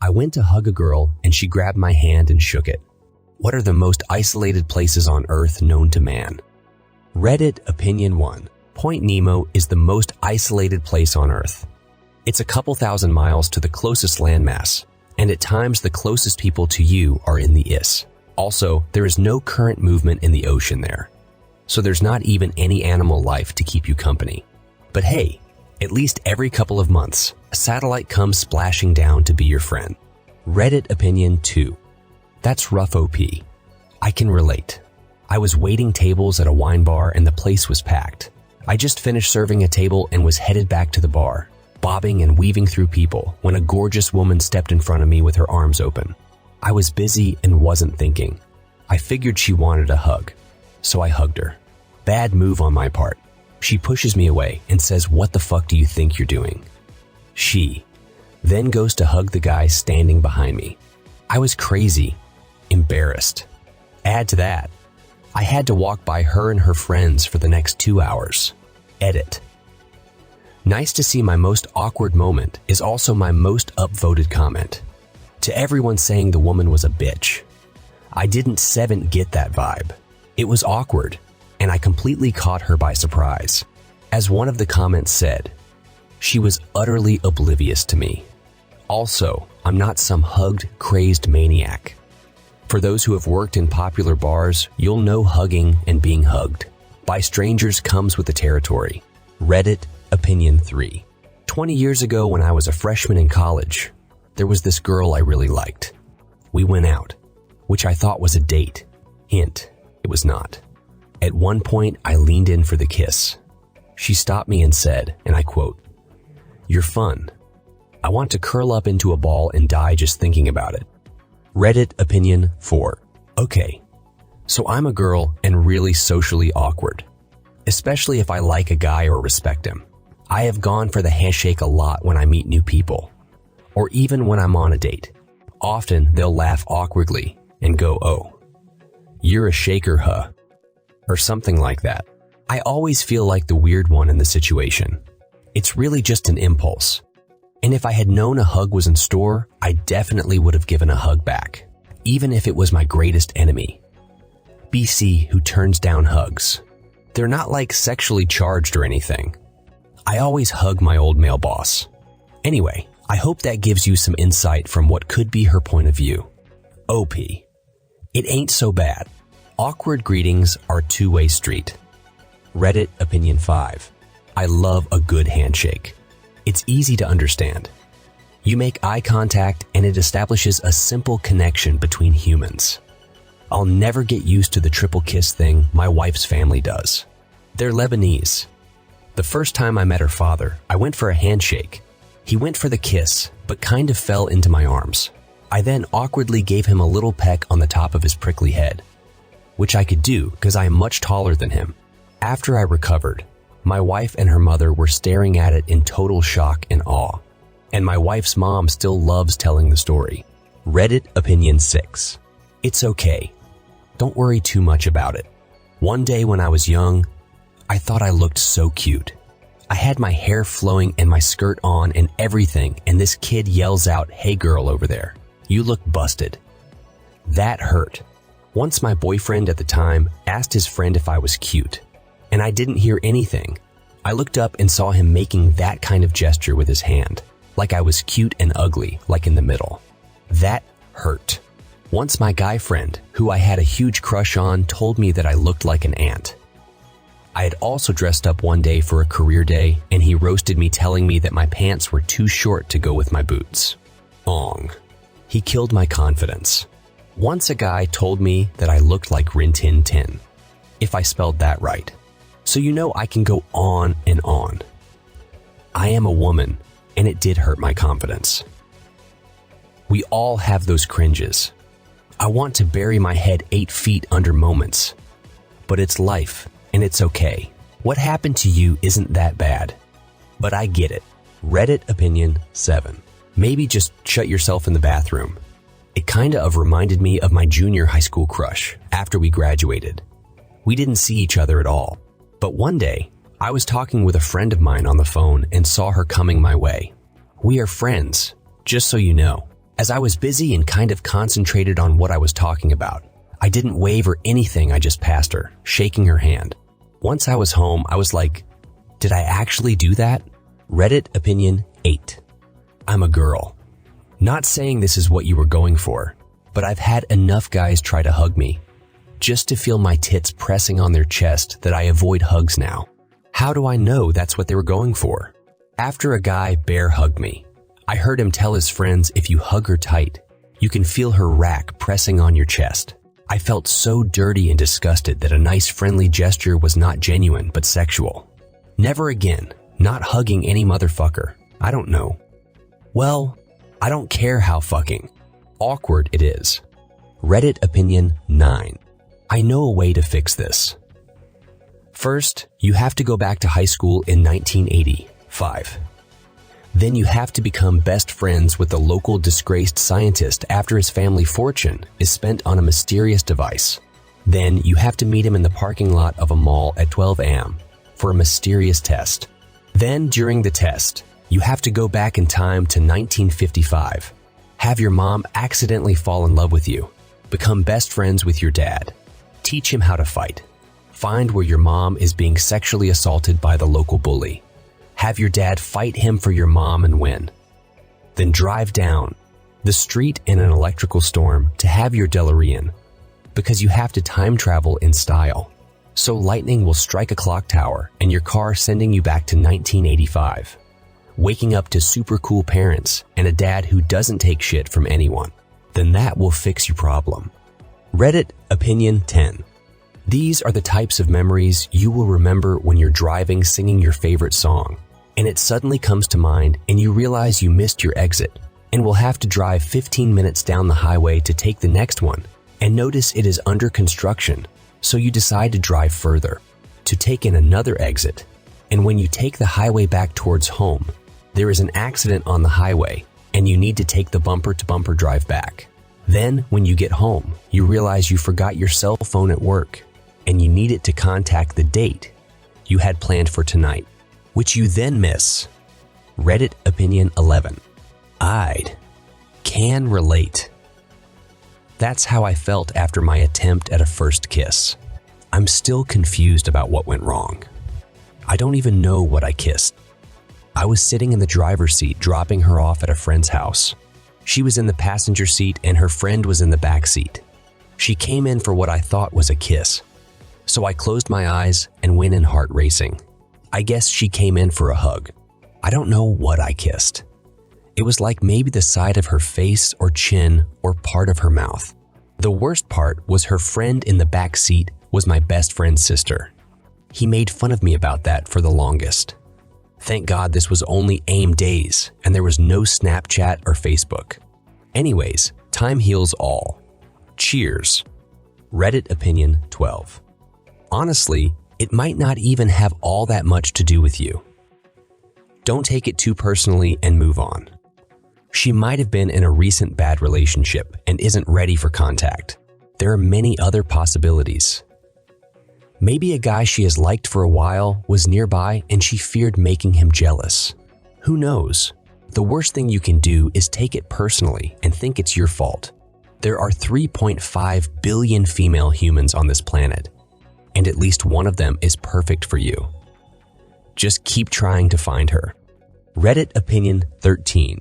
I went to hug a girl and she grabbed my hand and shook it. What are the most isolated places on Earth known to man? Reddit Opinion 1. Point Nemo is the most isolated place on Earth. It's a couple thousand miles to the closest landmass, and at times the closest people to you are in the IS. Also, there is no current movement in the ocean there, so there's not even any animal life to keep you company. But hey, at least every couple of months, a satellite comes splashing down to be your friend. Reddit Opinion 2. That's rough OP. I can relate. I was waiting tables at a wine bar and the place was packed. I just finished serving a table and was headed back to the bar, bobbing and weaving through people when a gorgeous woman stepped in front of me with her arms open. I was busy and wasn't thinking. I figured she wanted a hug, so I hugged her. Bad move on my part. She pushes me away and says, "What the fuck do you think you're doing?" She then goes to hug the guy standing behind me. I was crazy, embarrassed. Add to that, I had to walk by her and her friends for the next 2 hours. Edit. Nice to see my most awkward moment is also my most upvoted comment. To everyone saying the woman was a bitch. I didn't get that vibe. It was awkward, and I completely caught her by surprise. As one of the comments said, she was utterly oblivious to me. Also, I'm not some hugged, crazed maniac. For those who have worked in popular bars, you'll know hugging and being hugged by strangers comes with the territory. Reddit Opinion 3. 20 years ago when I was a freshman in college, there was this girl I really liked. We went out, which I thought was a date. Hint, it was not. At one point, I leaned in for the kiss. She stopped me and said, and I quote, "You're fun. I want to curl up into a ball and die just thinking about it." Reddit Opinion 4. Okay, so I'm a girl and really socially awkward, especially if I like a guy or respect him. I have gone for the handshake a lot when I meet new people, or even when I'm on a date. Often they'll laugh awkwardly and go, "Oh, you're a shaker, huh?" or something like that. I always feel like the weird one in the situation. It's really just an impulse. And if I had known a hug was in store, I definitely would have given a hug back, even if it was my greatest enemy. BC who turns down hugs. They're not like sexually charged or anything. I always hug my old male boss. Anyway, I hope that gives you some insight from what could be her point of view. OP. It ain't so bad. Awkward greetings are a two-way street. Reddit Opinion 5. I love a good handshake. It's easy to understand. You make eye contact and it establishes a simple connection between humans. I'll never get used to the triple kiss thing my wife's family does. They're Lebanese. The first time I met her father, I went for a handshake. He went for the kiss, but kind of fell into my arms. I then awkwardly gave him a little peck on the top of his prickly head, which I could do because I am much taller than him. After I recovered, my wife and her mother were staring at it in total shock and awe, and my wife's mom still loves telling the story. Reddit Opinion 6. It's okay. Don't worry too much about it. One day when I was young, I thought I looked so cute. I had my hair flowing and my skirt on and everything, and this kid yells out, "Hey girl over there, you look busted." That hurt. Once my boyfriend at the time asked his friend if I was cute, and I didn't hear anything. I looked up and saw him making that kind of gesture with his hand, like I was cute and ugly, like in the middle. That hurt. Once my guy friend, who I had a huge crush on, told me that I looked like an ant. I had also dressed up one day for a career day, and he roasted me telling me that my pants were too short to go with my boots. Ong. He killed my confidence. Once a guy told me that I looked like Rin Tin Tin, if I spelled that right. So you know I can go on and on. I am a woman, and it did hurt my confidence. We all have those cringes. I want to bury my head 8 feet under moments. But it's life, and it's okay. What happened to you isn't that bad. But I get it. Reddit Opinion 7. Maybe just shut yourself in the bathroom. It kinda reminded me of my junior high school crush after we graduated. We didn't see each other at all. But one day, I was talking with a friend of mine on the phone and saw her coming my way. We are friends, just so you know. As I was busy and kind of concentrated on what I was talking about, I didn't wave or anything. I just passed her, shaking her hand. Once I was home, I was like, did I actually do that? Reddit opinion 8. I'm a girl. Not saying this is what you were going for, but I've had enough guys try to hug me just to feel my tits pressing on their chest that I avoid hugs now. How do I know that's what they were going for? After a guy bear hugged me, I heard him tell his friends if you hug her tight, you can feel her rack pressing on your chest. I felt so dirty and disgusted that a nice friendly gesture was not genuine but sexual. Never again, not hugging any motherfucker. I don't know. Well, I don't care how fucking awkward it is. Reddit opinion 9. I know a way to fix this. First, you have to go back to high school in 1985. Then you have to become best friends with the local disgraced scientist after his family fortune is spent on a mysterious device. Then you have to meet him in the parking lot of a mall at 12 a.m. for a mysterious test. Then during the test, you have to go back in time to 1955. Have your mom accidentally fall in love with you. Become best friends with your dad. Teach him how to fight. Find where your mom is being sexually assaulted by the local bully. Have your dad fight him for your mom and win. Then drive down the street in an electrical storm to have your DeLorean, because you have to time travel in style. So lightning will strike a clock tower and your car sending you back to 1985. Waking up to super cool parents and a dad who doesn't take shit from anyone. Then that will fix your problem. Reddit opinion 10. These are the types of memories you will remember when you're driving singing your favorite song, and it suddenly comes to mind and you realize you missed your exit and will have to drive 15 minutes down the highway to take the next one and notice it is under construction, so you decide to drive further to take in another exit, and when you take the highway back towards home, there is an accident on the highway and you need to take the bumper-to-bumper drive back. Then, when you get home, you realize you forgot your cell phone at work and you need it to contact the date you had planned for tonight, which you then miss. Reddit opinion 11. I'd can relate. That's how I felt after my attempt at a first kiss. I'm still confused about what went wrong. I don't even know what I kissed. I was sitting in the driver's seat dropping her off at a friend's house. She was in the passenger seat and her friend was in the back seat. She came in for what I thought was a kiss. So I closed my eyes and went in heart racing. I guess she came in for a hug. I don't know what I kissed. It was like maybe the side of her face or chin or part of her mouth. The worst part was her friend in the back seat was my best friend's sister. He made fun of me about that for the longest. Thank God this was only AIM days and there was no Snapchat or Facebook. Anyways, time heals all. Cheers. Reddit opinion 12. Honestly, it might not even have all that much to do with you. Don't take it too personally and move on. She might have been in a recent bad relationship and isn't ready for contact. There are many other possibilities. Maybe a guy she has liked for a while was nearby and she feared making him jealous. Who knows? The worst thing you can do is take it personally and think it's your fault. There are 3.5 billion female humans on this planet, and at least one of them is perfect for you. Just keep trying to find her. Reddit opinion 13.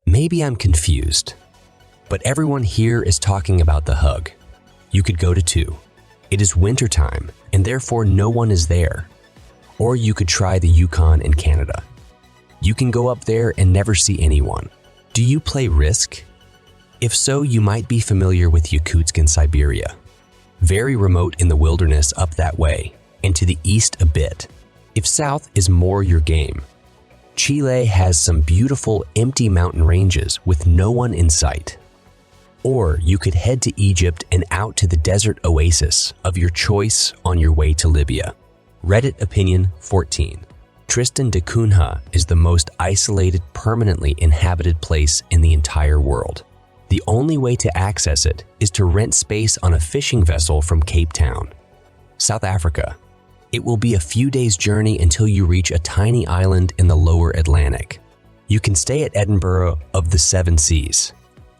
Maybe I'm confused, but everyone here is talking about the hug. You could go to 2. It is wintertime, and therefore no one is there. Or you could try the Yukon in Canada. You can go up there and never see anyone. Do you play Risk? If so, you might be familiar with Yakutsk in Siberia. Very remote in the wilderness up that way, and to the east a bit. If south is more your game. Chile has some beautiful empty mountain ranges with no one in sight. Or you could head to Egypt and out to the desert oasis of your choice on your way to Libya. Reddit opinion 14. Tristan da Cunha is the most isolated, permanently inhabited place in the entire world. The only way to access it is to rent space on a fishing vessel from Cape Town, South Africa. It will be a few days' journey until you reach a tiny island in the lower Atlantic. You can stay at Edinburgh of the Seven Seas,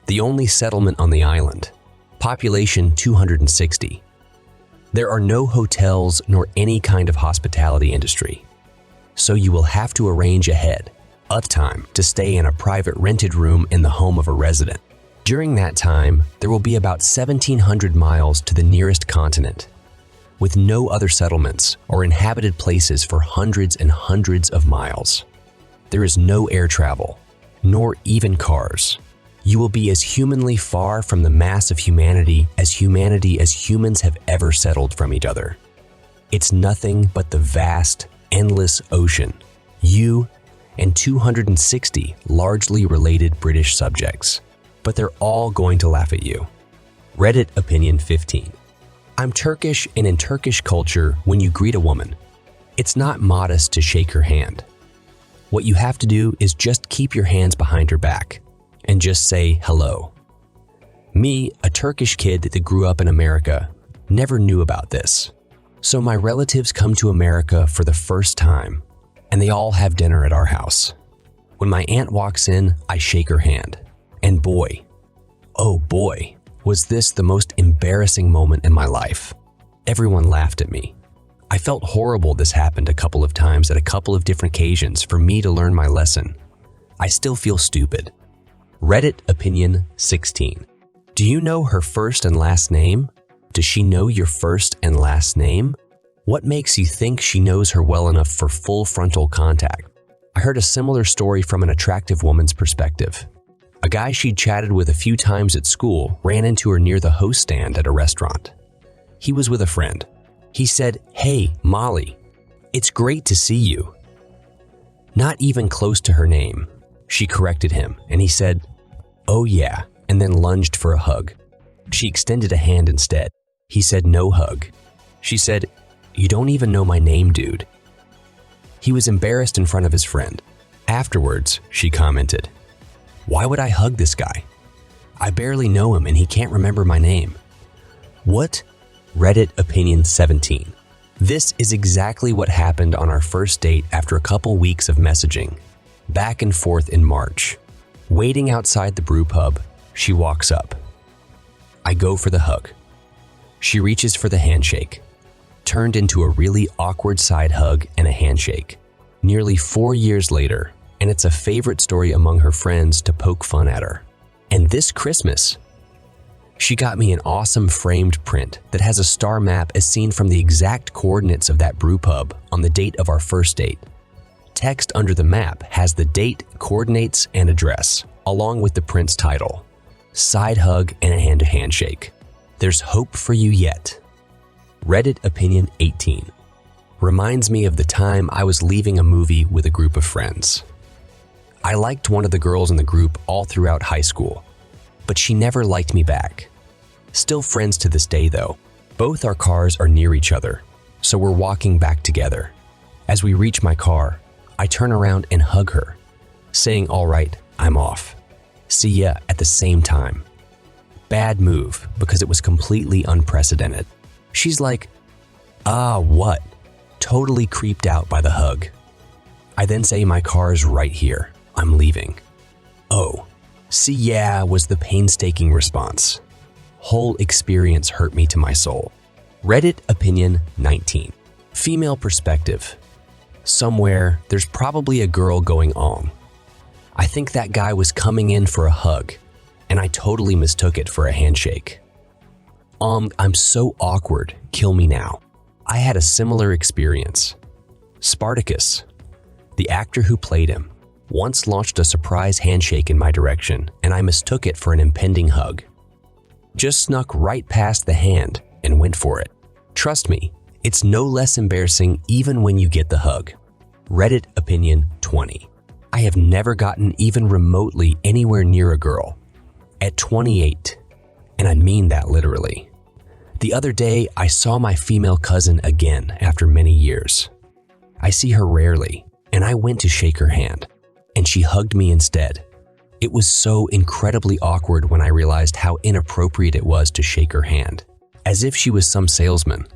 the only settlement on the island. Population 260. There are no hotels nor any kind of hospitality industry, so you will have to arrange ahead of time to stay in a private rented room in the home of a resident. During that time, there will be about 1,700 miles to the nearest continent, with no other settlements or inhabited places for hundreds and hundreds of miles. There is no air travel, nor even cars. You will be as humanly far from the mass of humanity as humans have ever settled from each other. It's nothing but the vast, endless ocean, you and 260 largely related British subjects. But they're all going to laugh at you. Reddit opinion 15. I'm Turkish, and in Turkish culture, when you greet a woman, it's not modest to shake her hand. What you have to do is just keep your hands behind her back and just say hello. Me, a Turkish kid that grew up in America, never knew about this. So my relatives come to America for the first time, and they all have dinner at our house. When my aunt walks in, I shake her hand. And boy, oh boy, was this the most embarrassing moment in my life. Everyone laughed at me. I felt horrible this happened a couple of times at a couple of different occasions for me to learn my lesson. I still feel stupid. Reddit opinion 16. Do you know her first and last name? Does she know your first and last name? What makes you think she knows her well enough for full frontal contact? I heard a similar story from an attractive woman's perspective. A guy she'd chatted with a few times at school ran into her near the host stand at a restaurant. He was with a friend. He said, "Hey, Molly, it's great to see you." Not even close to her name. She corrected him, and he said, "Oh yeah," and then lunged for a hug. She extended a hand instead. He said, "No hug." She said, "You don't even know my name, dude." He was embarrassed in front of his friend. Afterwards, she commented, "Why would I hug this guy? I barely know him and he can't remember my name." What? Reddit opinion 17. This is exactly what happened on our first date after a couple weeks of messaging, back and forth in March. Waiting outside the brew pub, she walks up. I go for the hug. She reaches for the handshake. Turned into a really awkward side hug and a handshake. Nearly 4 years later, and it's a favorite story among her friends to poke fun at her. And this Christmas, she got me an awesome framed print that has a star map as seen from the exact coordinates of that brew pub on the date of our first date. Text under the map has the date, coordinates, and address, along with the print's title. Side hug and a hand-to-handshake. There's hope for you yet. Reddit opinion 18. Reminds me of the time I was leaving a movie with a group of friends. I liked one of the girls in the group all throughout high school, but she never liked me back. Still friends to this day though. Both our cars are near each other, so we're walking back together. As we reach my car, I turn around and hug her, saying, "All right, I'm off. See ya," at the same time. Bad move because it was completely unprecedented. She's like, what? Totally creeped out by the hug. I then say, "My car's right here. I'm leaving." "Oh, see ya," was the painstaking response. Whole experience hurt me to my soul. Reddit opinion 19. Female perspective. Somewhere, there's probably a girl going on. I think that guy was coming in for a hug, and I totally mistook it for a handshake. I'm so awkward, kill me now. I had a similar experience. Spartacus, the actor who played him, once launched a surprise handshake in my direction, and I mistook it for an impending hug. Just snuck right past the hand and went for it. Trust me, it's no less embarrassing even when you get the hug. Reddit opinion 20. I have never gotten even remotely anywhere near a girl. At 28, and I mean that literally. The other day, I saw my female cousin again after many years. I see her rarely, and I went to shake her hand, and she hugged me instead. It was so incredibly awkward when I realized how inappropriate it was to shake her hand, as if she was some salesman.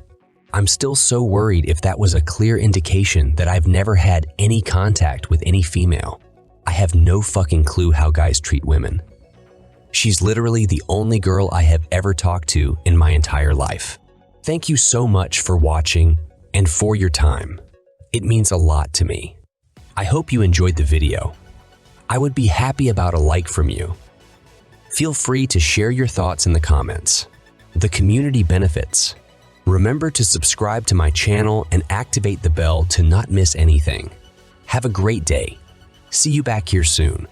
I'm still so worried if that was a clear indication that I've never had any contact with any female. I have no fucking clue how guys treat women. She's literally the only girl I have ever talked to in my entire life. Thank you so much for watching and for your time. It means a lot to me. I hope you enjoyed the video. I would be happy about a like from you. Feel free to share your thoughts in the comments. The community benefits. Remember to subscribe to my channel and activate the bell to not miss anything. Have a great day. See you back here soon.